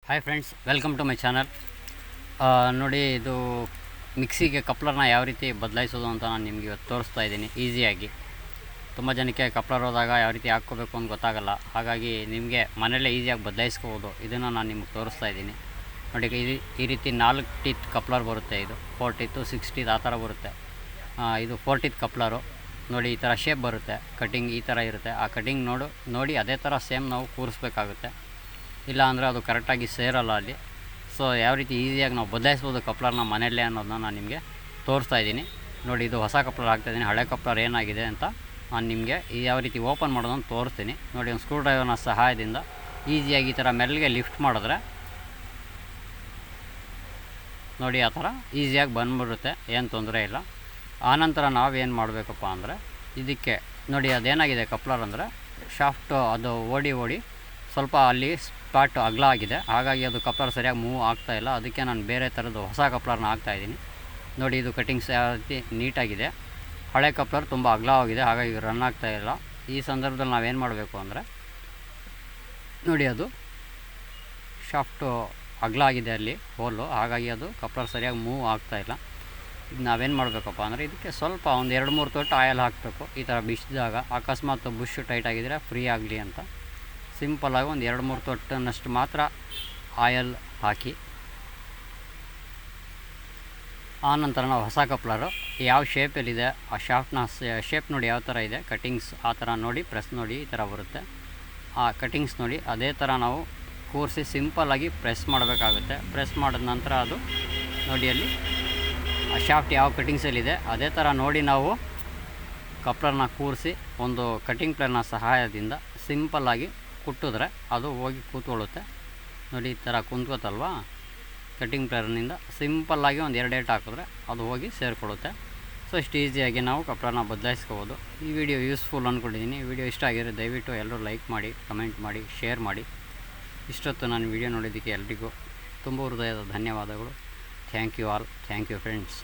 Hi friends, welcome to my channel. ನೋಡಿ, ಇದು ಮಿಕ್ಸಿಗೆ ಕಪ್ಲರ್ನ ಯಾವ ರೀತಿ ಬದಲಾಯಿಸೋದು ಅಂತ ನಾನು ನಿಮಗೆ ಇವತ್ತು ತೋರಿಸ್ತಾ ಇದ್ದೀನಿ ಈಸಿಯಾಗಿ. ತುಂಬ ಜನಕ್ಕೆ ಕಪ್ಲರ್ ಹೋದಾಗ ಯಾವ ರೀತಿ ಹಾಕ್ಕೋಬೇಕು ಅಂತ ಗೊತ್ತಾಗಲ್ಲ. ಹಾಗಾಗಿ ನಿಮಗೆ ಮನೆಯಲ್ಲೇ ಈಸಿಯಾಗಿ ಬದಲಾಯಿಸ್ಕೋಬೋದು. ಇದನ್ನು ನಾನು ನಿಮಗೆ ತೋರಿಸ್ತಾ ಇದ್ದೀನಿ. ನೋಡಿ, ಈ ರೀತಿ 4 ಟೀತ್ ಕಪ್ಲರ್ ಬರುತ್ತೆ. ಇದು 4 ಟೀತು 6 ಟೀತ್ ಆ ಥರ ಬರುತ್ತೆ. ಇದು 4 ಟೀತ್ ಕಪ್ಲರು. ನೋಡಿ, ಈ ಥರ ಶೇಪ್ ಬರುತ್ತೆ. ಕಟಿಂಗ್ ಈ ಥರ ಇರುತ್ತೆ. ಆ ಕಟಿಂಗ್ ನೋಡಿ ಅದೇ ಥರ ಸೇಮ್ ನಾವು ಕೂರಿಸ್ಬೇಕಾಗುತ್ತೆ. ಇಲ್ಲ ಅಂದರೆ ಅದು ಕರೆಕ್ಟಾಗಿ ಸೇರಲ್ಲ ಅಲ್ಲಿ. ಸೊ ಯಾವ ರೀತಿ ಈಸಿಯಾಗಿ ನಾವು ಬದಲಾಯಿಸ್ಬೋದು ಕಪ್ಲರ್ನ ಮನೆಯಲ್ಲೇ ಅನ್ನೋದನ್ನ ನಾನು ನಿಮಗೆ ತೋರಿಸ್ತಾ ಇದ್ದೀನಿ. ನೋಡಿ, ಇದು ಹೊಸ ಕಪ್ಲರ್ ಹಾಕ್ತಾಯಿದ್ದೀನಿ. ಹಳೆ ಕಪ್ಲರ್ ಏನಾಗಿದೆ ಅಂತ ನಾನು ನಿಮಗೆ ಯಾವ ರೀತಿ ಓಪನ್ ಮಾಡೋದನ್ನು ತೋರಿಸ್ತೀನಿ. ನೋಡಿ, ಒಂದು ಸ್ಕ್ರೂ ಡ್ರೈವರ್ನ ಸಹಾಯದಿಂದ ಈಸಿಯಾಗಿ ಈ ಥರ ಮೆಲ್ಲಿಗೆ ಲಿಫ್ಟ್ ಮಾಡಿದ್ರೆ ನೋಡಿ ಆ ಥರ ಈಸಿಯಾಗಿ ಬಂದುಬಿಡುತ್ತೆ, ಏನು ತೊಂದರೆ ಇಲ್ಲ. ಆನಂತರ ನಾವೇನು ಮಾಡಬೇಕಪ್ಪ ಅಂದರೆ, ಇದಕ್ಕೆ ನೋಡಿ ಅದೇನಾಗಿದೆ ಕಪ್ಲರ್ ಅಂದರೆ ಶಾಫ್ಟು ಅದು ಓಡಿ ಸ್ವಲ್ಪ ಅಲ್ಲಿ ಸ್ಪಾಟ್ ಅಗಲ ಆಗಿದೆ. ಹಾಗಾಗಿ ಅದು ಕಪ್ಲರ್ ಸರಿಯಾಗಿ ಮೂವ್ ಆಗ್ತಾಯಿಲ್ಲ. ಅದಕ್ಕೆ ನಾನು ಬೇರೆ ಥರದ್ದು ಹೊಸ ಕಪ್ಲರ್ನ ಹಾಕ್ತಾಯಿದ್ದೀನಿ. ನೋಡಿ, ಇದು ಕಟಿಂಗ್ಸ್ ಯಾವ ರೀತಿ ನೀಟಾಗಿದೆ. ಹಳೆ ಕಪ್ಲರ್ ತುಂಬ ಅಗಲವಾಗಿದೆ, ಹಾಗಾಗಿ ರನ್ ಆಗ್ತಾಯಿಲ್ಲ. ಈ ಸಂದರ್ಭದಲ್ಲಿ ನಾವೇನು ಮಾಡಬೇಕು ಅಂದರೆ, ನೋಡಿ ಅದು ಶಾಫ್ಟು ಅಗಲ ಆಗಿದೆ ಅಲ್ಲಿ ಹೋಲು, ಹಾಗಾಗಿ ಅದು ಕಪ್ಲರ್ ಸರಿಯಾಗಿ ಮೂವ್ ಆಗ್ತಾಯಿಲ್ಲ. ಇದು ನಾವೇನು ಮಾಡಬೇಕಪ್ಪ ಅಂದರೆ, ಇದಕ್ಕೆ ಸ್ವಲ್ಪ ಒಂದು 2-3 ತೊಟ್ಟು ಆಯಿಲ್ ಹಾಕಬೇಕು. ಈ ಥರ ಬಿಸಿದಾಗ ಅಕಸ್ಮಾತ್ ಬುಷ್ ಟೈಟ್ ಆಗಿದ್ದರೆ ಫ್ರೀ ಆಗಲಿ ಅಂತ ಸಿಂಪಲ್ಲಾಗಿ ಒಂದು 2-3 ತೊಟ್ಟನಷ್ಟು ಮಾತ್ರ ಆಯಲ್ ಹಾಕಿ, ಆನಂತರ ನಾವು ಹೊಸ ಕಪ್ಲರು ಯಾವ ಶೇಪಲ್ಲಿದೆ ಆ ಶಾಫ್ಟ್ನ ಶೇಪ್ ನೋಡಿ ಯಾವ ಥರ ಇದೆ, ಕಟಿಂಗ್ಸ್ ಆ ಥರ ನೋಡಿ ಪ್ರೆಸ್ ನೋಡಿ ಈ ಥರ ಬರುತ್ತೆ. ಆ ಕಟಿಂಗ್ಸ್ ನೋಡಿ ಅದೇ ಥರ ನಾವು ಕೂರಿಸಿ ಸಿಂಪಲ್ಲಾಗಿ ಪ್ರೆಸ್ ಮಾಡಬೇಕಾಗುತ್ತೆ. ಪ್ರೆಸ್ ಮಾಡಿದ ನಂತರ ಅದು ನೋಡಿ ಅಲ್ಲಿ ಆ ಶಾಫ್ಟ್ ಯಾವ ಕಟಿಂಗ್ಸಲ್ಲಿದೆ ಅದೇ ಥರ ನೋಡಿ ನಾವು ಕಪ್ಲರ್ನ ಕೂರಿಸಿ ಒಂದು ಕಟಿಂಗ್ ಪ್ಲೇರ್ನ ಸಹಾಯದಿಂದ ಸಿಂಪಲ್ಲಾಗಿ ಕುಟ್ಟಿದ್ರೆ ಅದು ಹೋಗಿ ಕೂತ್ಕೊಳ್ಳುತ್ತೆ. ನೋಡಿ, ಈ ಥರ ಕುಂತ್ಕೋತಲ್ವಾ ಕಟಿಂಗ್ ಪ್ಲೇರ್ನಿಂದ ಸಿಂಪಲ್ಲಾಗಿ ಒಂದು 2 ಏಟು ಹಾಕಿದ್ರೆ ಅದು ಹೋಗಿ ಸೇರಿಕೊಳ್ಳುತ್ತೆ. ಸೊ ಇಷ್ಟು ಈಸಿಯಾಗಿ ನಾವು ಕಪ್ಲರ್ನ ಬದಲಾಯಿಸ್ಕೋಬೋದು. ಈ ವಿಡಿಯೋ ಯೂಸ್ಫುಲ್ ಅಂದ್ಕೊಂಡಿದ್ದೀನಿ. ಈ ವಿಡಿಯೋ ಇಷ್ಟ ಆಗಿದ್ರೆ ದಯವಿಟ್ಟು ಎಲ್ಲರೂ ಲೈಕ್ ಮಾಡಿ, ಕಮೆಂಟ್ ಮಾಡಿ, ಶೇರ್ ಮಾಡಿ. ಇಷ್ಟೊತ್ತು ನಾನು ವಿಡಿಯೋ ನೋಡಿದ್ದಕ್ಕೆ ಎಲ್ರಿಗೂ ತುಂಬ ಹೃದಯದ ಧನ್ಯವಾದಗಳು. Thank you all. Thank you friends.